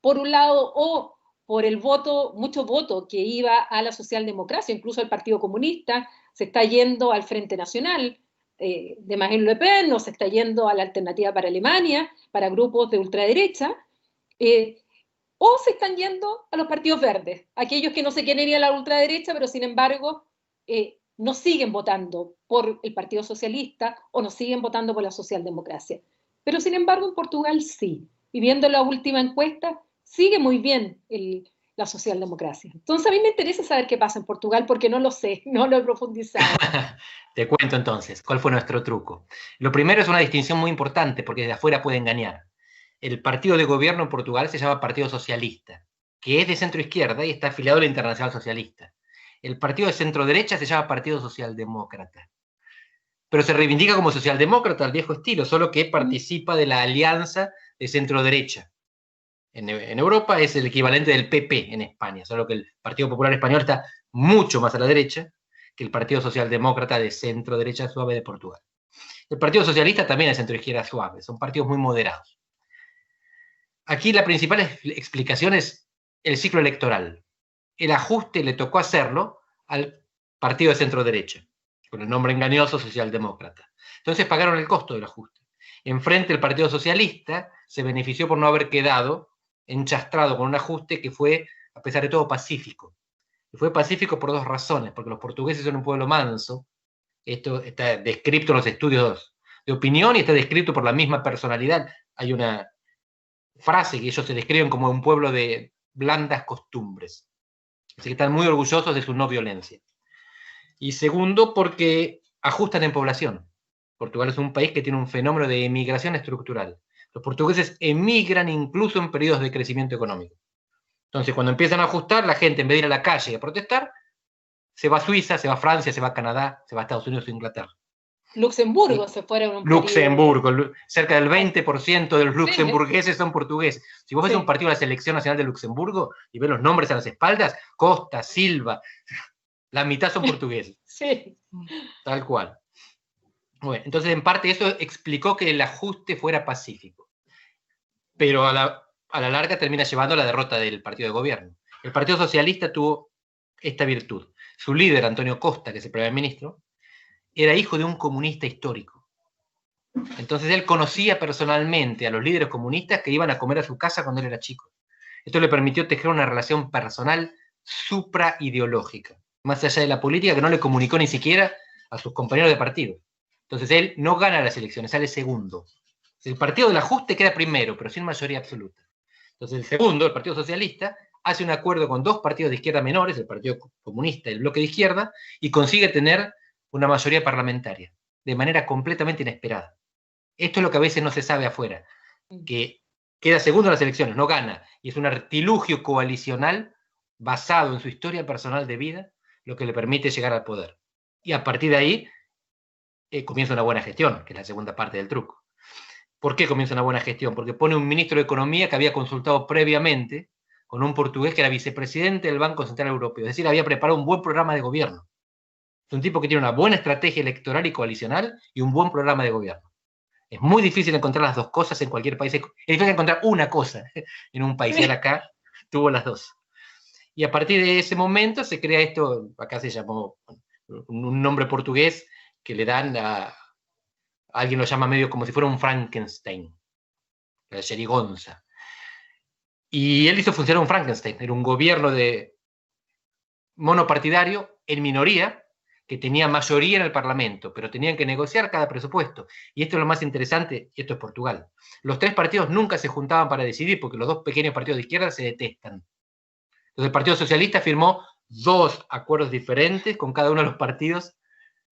por un lado o por el voto, mucho voto que iba a la socialdemocracia, incluso al Partido Comunista, se está yendo al Frente Nacional de Marine Le Pen, o se está yendo a la Alternativa para Alemania, para grupos de ultraderecha, o se están yendo a los partidos verdes, aquellos que no se quieren ir a la ultraderecha, pero sin embargo no siguen votando por el Partido Socialista o no siguen votando por la socialdemocracia. Pero sin embargo en Portugal sí. Y viendo la última encuesta, sigue muy bien la socialdemocracia. Entonces a mí me interesa saber qué pasa en Portugal porque no lo sé, no lo he profundizado. Te cuento entonces, ¿cuál fue nuestro truco? Lo primero es una distinción muy importante porque desde afuera puede engañar. El partido de gobierno en Portugal se llama Partido Socialista, que es de centro izquierda y está afiliado a la Internacional Socialista. El partido de centro derecha se llama Partido Socialdemócrata, pero se reivindica como socialdemócrata al viejo estilo, solo que participa de la alianza de centro derecha. En Europa es el equivalente del PP en España, solo que el Partido Popular Español está mucho más a la derecha que el Partido Socialdemócrata de centro derecha suave de Portugal. El Partido Socialista también es centro izquierda suave, son partidos muy moderados. Aquí la principal explicación es el ciclo electoral. El ajuste le tocó hacerlo al partido de centro derecha, con el nombre engañoso socialdemócrata. Entonces pagaron el costo del ajuste. Enfrente el Partido Socialista se benefició por no haber quedado enchastrado con un ajuste que fue, a pesar de todo, pacífico. Y fue pacífico por dos razones, porque los portugueses son un pueblo manso. Esto está descrito en los estudios de opinión y está descrito por la misma personalidad. Hay una frase que ellos se describen como un pueblo de blandas costumbres. Así que están muy orgullosos de su no violencia. Y segundo, porque ajustan en población. Portugal es un país que tiene un fenómeno de emigración estructural. Los portugueses emigran incluso en periodos de crecimiento económico. Entonces, cuando empiezan a ajustar, la gente, en vez de ir a la calle a protestar, se va a Suiza, se va a Francia, se va a Canadá, se va a Estados Unidos o Inglaterra. Luxemburgo se fueron un Luxemburgo, cerca del 20% de los luxemburgueses son portugueses. Si vos ves un partido de la Selección Nacional de Luxemburgo y ves los nombres a las espaldas, Costa, Silva, la mitad son portugueses. Sí. Tal cual. Bueno, entonces en parte eso explicó que el ajuste fuera pacífico. Pero a la larga termina llevando a la derrota del partido de gobierno. El Partido Socialista tuvo esta virtud. Su líder, Antonio Costa, que es el primer ministro, era hijo de un comunista histórico. Entonces él conocía personalmente a los líderes comunistas que iban a comer a su casa cuando él era chico. Esto le permitió tejer una relación personal supraideológica, más allá de la política, que no le comunicó ni siquiera a sus compañeros de partido. Entonces él no gana las elecciones, sale segundo. El partido del ajuste queda primero, pero sin mayoría absoluta. Entonces el segundo, el Partido Socialista, hace un acuerdo con dos partidos de izquierda menores, el Partido Comunista y el Bloque de Izquierda, y consigue tener una mayoría parlamentaria, de manera completamente inesperada. Esto es lo que a veces no se sabe afuera, que queda segundo en las elecciones, no gana, y es un artilugio coalicional basado en su historia personal de vida, lo que le permite llegar al poder. Y a partir de ahí comienza una buena gestión, que es la segunda parte del truco. ¿Por qué comienza una buena gestión? Porque pone un ministro de Economía que había consultado previamente con un portugués que era vicepresidente del Banco Central Europeo, es decir, había preparado un buen programa de gobierno. Es un tipo que tiene una buena estrategia electoral y coalicional y un buen programa de gobierno. Es muy difícil encontrar las dos cosas en cualquier país. Es difícil encontrar una cosa en un país. Y él acá tuvo las dos. Y a partir de ese momento se crea esto, acá se llamó un nombre portugués que le dan a alguien lo llama medio como si fuera un Frankenstein, la Jerigonza. Y él hizo funcionar un Frankenstein. Era un gobierno de monopartidario en minoría, que tenía mayoría en el Parlamento, pero tenían que negociar cada presupuesto. Y esto es lo más interesante, y esto es Portugal. Los tres partidos nunca se juntaban para decidir, porque los dos pequeños partidos de izquierda se detestan. Entonces el Partido Socialista firmó dos acuerdos diferentes con cada uno de los partidos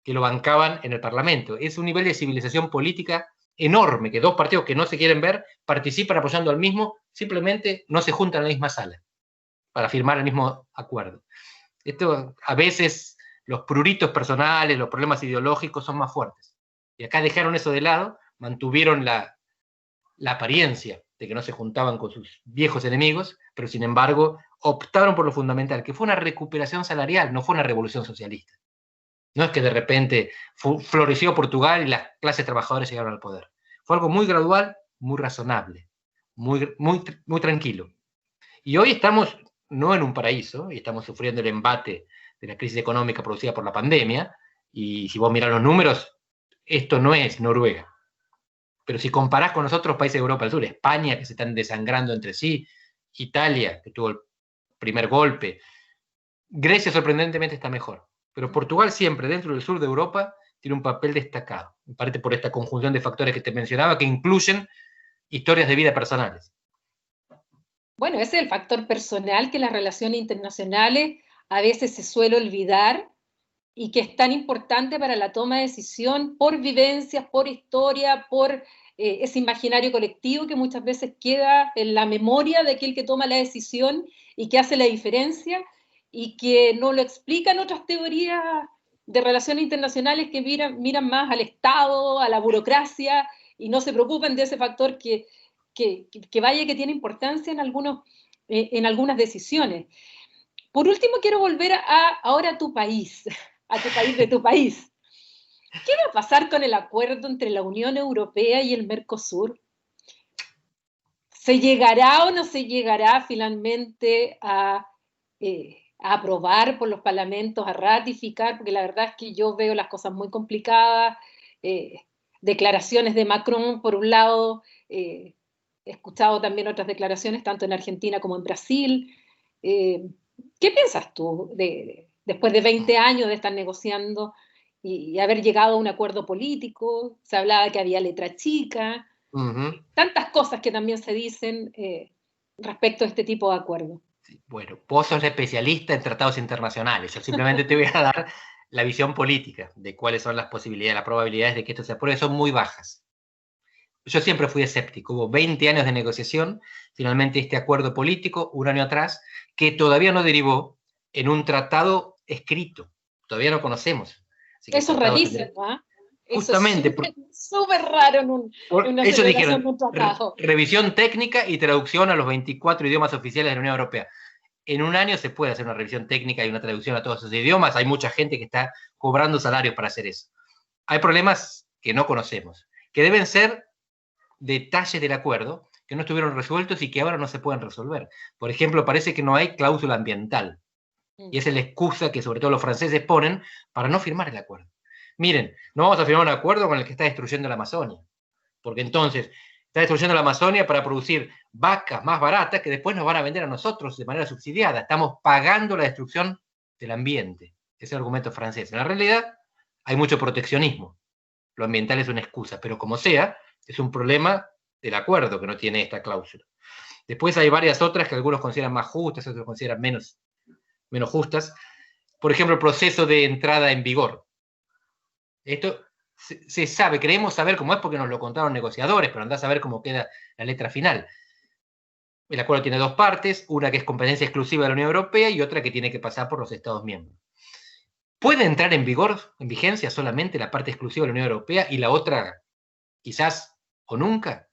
que lo bancaban en el Parlamento. Es un nivel de civilización política enorme, que dos partidos que no se quieren ver participan apoyando al mismo, simplemente no se juntan en la misma sala para firmar el mismo acuerdo. Esto a veces los pruritos personales, los problemas ideológicos son más fuertes. Y acá dejaron eso de lado, mantuvieron la apariencia de que no se juntaban con sus viejos enemigos, pero sin embargo optaron por lo fundamental, que fue una recuperación salarial, no fue una revolución socialista. No es que de repente floreció Portugal y las clases trabajadoras llegaron al poder. Fue algo muy gradual, muy razonable, muy tranquilo. Y hoy estamos no en un paraíso, y estamos sufriendo el embate de la crisis económica producida por la pandemia, y si vos mirás los números, esto no es Noruega. Pero si comparás con los otros países de Europa del Sur, España, que se están desangrando entre sí, Italia, que tuvo el primer golpe, Grecia sorprendentemente está mejor. Pero Portugal siempre, dentro del sur de Europa, tiene un papel destacado, en parte por esta conjunción de factores que te mencionaba, que incluyen historias de vida personales. Bueno, ese es el factor personal que las relaciones internacionales a veces se suele olvidar y que es tan importante para la toma de decisión por vivencias, por historia, por ese imaginario colectivo que muchas veces queda en la memoria de aquel que toma la decisión y que hace la diferencia y que no lo explican otras teorías de relaciones internacionales que miran más al Estado, a la burocracia y no se preocupan de ese factor que vaya que tiene importancia en algunas decisiones. Por último, quiero volver ahora a tu país de tu país. ¿Qué va a pasar con el acuerdo entre la Unión Europea y el Mercosur? ¿Se llegará o no se llegará finalmente a aprobar por los parlamentos, a ratificar? Porque la verdad es que yo veo las cosas muy complicadas. Declaraciones de Macron, por un lado, he escuchado también otras declaraciones, tanto en Argentina como en Brasil. ¿Qué piensas tú después de 20 años de estar negociando y haber llegado a un acuerdo político? Se hablaba que había letra chica, tantas cosas que también se dicen respecto a este tipo de acuerdo. Sí, bueno, vos sos especialista en tratados internacionales, yo simplemente te voy a dar la visión política de cuáles son las posibilidades, las probabilidades de que esto se apruebe, son muy bajas. Yo siempre fui escéptico, hubo 20 años de negociación, finalmente este acuerdo político, un año atrás, que todavía no derivó en un tratado escrito, todavía no conocemos. Así que eso es rarísimo, ¿ah? Justamente. Eso es súper raro en una ellos celebración dijeron, de un tratado. Revisión técnica y traducción a los 24 idiomas oficiales de la Unión Europea. En un año se puede hacer una revisión técnica y una traducción a todos esos idiomas. Hay mucha gente que está cobrando salarios para hacer eso. Hay problemas que no conocemos, que deben ser detalles del acuerdo que no estuvieron resueltos y que ahora no se pueden resolver. Por ejemplo, parece que no hay cláusula ambiental. Y esa es la excusa que sobre todo los franceses ponen para no firmar el acuerdo. Miren, no vamos a firmar un acuerdo con el que está destruyendo la Amazonia, porque entonces está destruyendo la Amazonia para producir vacas más baratas que después nos van a vender a nosotros de manera subsidiada. Estamos pagando la destrucción del ambiente. Ese es el argumento francés. En la realidad hay mucho proteccionismo. Lo ambiental es una excusa, pero como sea, es un problema del acuerdo que no tiene esta cláusula. Después hay varias otras que algunos consideran más justas, otros consideran menos justas. Por ejemplo, el proceso de entrada en vigor. Esto se sabe, creemos saber cómo es porque nos lo contaron negociadores, pero andá a saber cómo queda la letra final. El acuerdo tiene dos partes, una que es competencia exclusiva de la Unión Europea y otra que tiene que pasar por los Estados miembros. ¿Puede entrar en vigor, en vigencia, solamente la parte exclusiva de la Unión Europea y la otra quizás o nunca?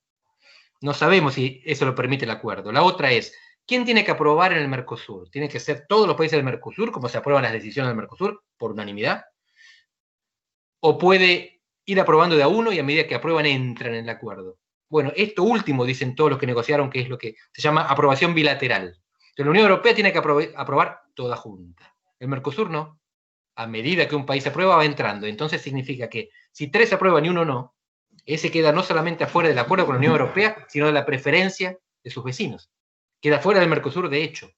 No sabemos si eso lo permite el acuerdo. La otra es, ¿quién tiene que aprobar en el Mercosur? ¿Tiene que ser todos los países del Mercosur, como se aprueban las decisiones del Mercosur, por unanimidad? ¿O puede ir aprobando de a uno y a medida que aprueban entran en el acuerdo? Bueno, esto último dicen todos los que negociaron, que es lo que se llama aprobación bilateral. Entonces, la Unión Europea tiene que aprobar toda junta. El Mercosur no. A medida que un país aprueba, va entrando. Entonces significa que si 3 aprueban y uno no, ese queda no solamente afuera del acuerdo con la Unión Europea, sino de la preferencia de sus vecinos. Queda fuera del Mercosur de hecho.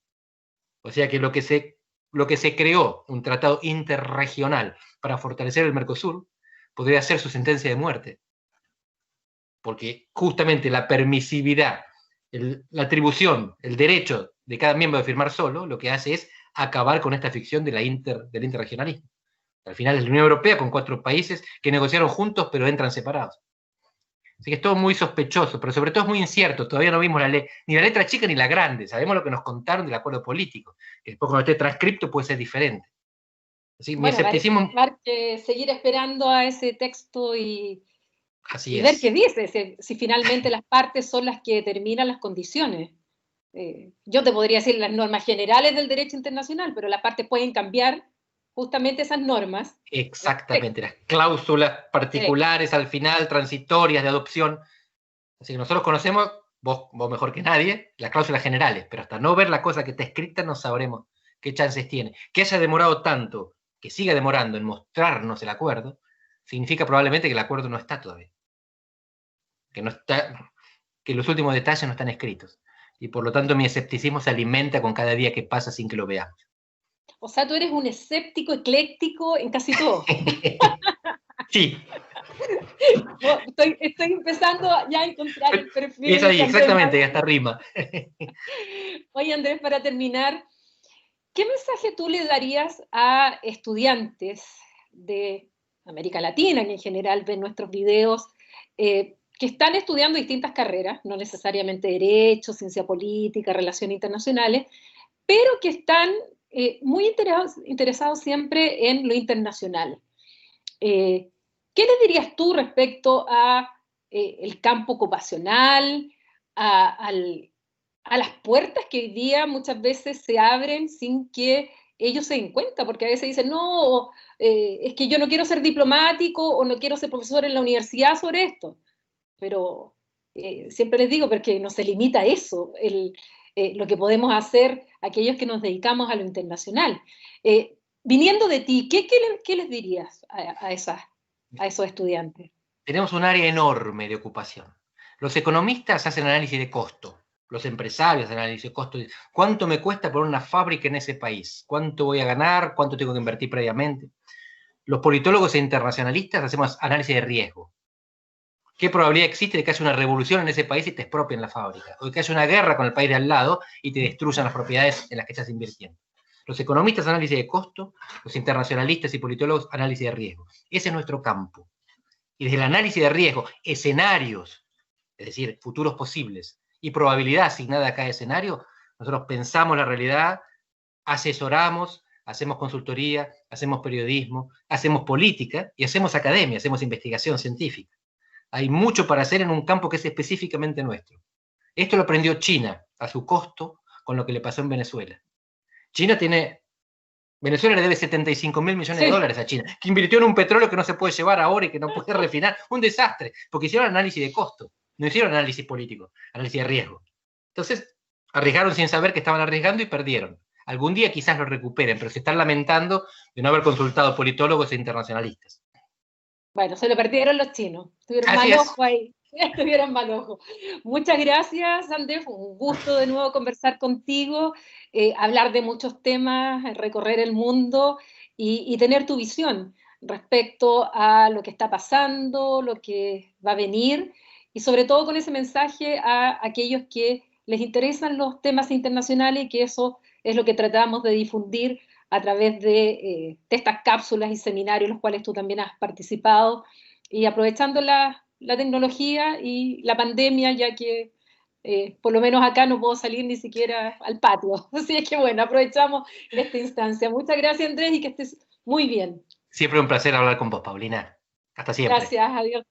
O sea que lo que se creó, un tratado interregional para fortalecer el Mercosur, podría ser su sentencia de muerte. Porque justamente la permisividad, la atribución, el derecho de cada miembro de firmar solo, lo que hace es acabar con esta ficción del interregionalismo. Al final es la Unión Europea con 4 países que negociaron juntos pero entran separados. Así que es todo muy sospechoso, pero sobre todo es muy incierto. Todavía no vimos ni la letra chica ni la grande. Sabemos lo que nos contaron del acuerdo político, que después cuando esté transcripto puede ser diferente. Así, bueno, mi escepticismo... va a haber que seguir esperando a ese texto y Así ver es. qué dice, si finalmente las partes son las que determinan las condiciones. Yo te podría decir las normas generales del derecho internacional, pero las partes pueden cambiar justamente esas normas. Exactamente, las cláusulas particulares al final, transitorias de adopción. Así que nosotros conocemos vos mejor que nadie, las cláusulas generales, pero hasta no ver la cosa que está escrita no sabremos qué chances tiene. Que haya demorado tanto, que siga demorando en mostrarnos el acuerdo, significa probablemente que el acuerdo no está todavía. Que no está, que los últimos detalles no están escritos. Y por lo tanto mi escepticismo se alimenta con cada día que pasa sin que lo veamos. O sea, tú eres un escéptico ecléctico en casi todo. Sí. Estoy empezando ya a encontrar el perfil. Es ahí, exactamente, hasta rima. Oye, Andrés, para terminar, ¿qué mensaje tú le darías a estudiantes de América Latina, que en general ven nuestros videos, que están estudiando distintas carreras, no necesariamente Derecho, Ciencia Política, Relaciones Internacionales, pero que están muy interesados siempre en lo internacional? ¿Qué les dirías tú respecto a el campo ocupacional, al, a las puertas que hoy día muchas veces se abren sin que ellos se den cuenta? Porque a veces dicen, no, es que yo no quiero ser diplomático o no quiero ser profesor en la universidad sobre esto. Pero siempre les digo, porque no se limita a eso, lo que podemos hacer aquellos que nos dedicamos a lo internacional. Viniendo de ti, ¿qué les dirías a esos estudiantes? Tenemos un área enorme de ocupación. Los economistas hacen análisis de costo, los empresarios hacen análisis de costo. ¿Cuánto me cuesta poner una fábrica en ese país? ¿Cuánto voy a ganar? ¿Cuánto tengo que invertir previamente? Los politólogos e internacionalistas hacemos análisis de riesgo. ¿Qué probabilidad existe de que haya una revolución en ese país y te expropien la fábrica? O de que haya una guerra con el país de al lado y te destruyan las propiedades en las que estás invirtiendo. Los economistas, análisis de costo, los internacionalistas y politólogos, análisis de riesgo. Ese es nuestro campo. Y desde el análisis de riesgo, escenarios, es decir, futuros posibles, y probabilidad asignada a cada escenario, nosotros pensamos la realidad, asesoramos, hacemos consultoría, hacemos periodismo, hacemos política y hacemos academia, hacemos investigación científica. Hay mucho para hacer en un campo que es específicamente nuestro. Esto lo aprendió China a su costo con lo que le pasó en Venezuela. Venezuela le debe 75.000 millones de dólares a China, que invirtió en un petróleo que no se puede llevar ahora y que no puede refinar. Un desastre, porque hicieron análisis de costo, no hicieron análisis político, análisis de riesgo. Entonces, arriesgaron sin saber que estaban arriesgando y perdieron. Algún día quizás lo recuperen, pero se están lamentando de no haber consultado politólogos e internacionalistas. Bueno, se lo perdieron los chinos. Tuvieron mal ojo ahí. Estuvieron mal ojo. Muchas gracias, Andrés. Fue un gusto de nuevo conversar contigo, hablar de muchos temas, recorrer el mundo y tener tu visión respecto a lo que está pasando, lo que va a venir y sobre todo con ese mensaje a aquellos que les interesan los temas internacionales y que eso es lo que tratamos de difundir a través de estas cápsulas y seminarios, los cuales tú también has participado, y aprovechando la tecnología y la pandemia, ya que por lo menos acá no puedo salir ni siquiera al patio. Así es que bueno, aprovechamos esta instancia. Muchas gracias, Andrés, y que estés muy bien. Siempre un placer hablar con vos, Paulina. Hasta siempre. Gracias, adiós.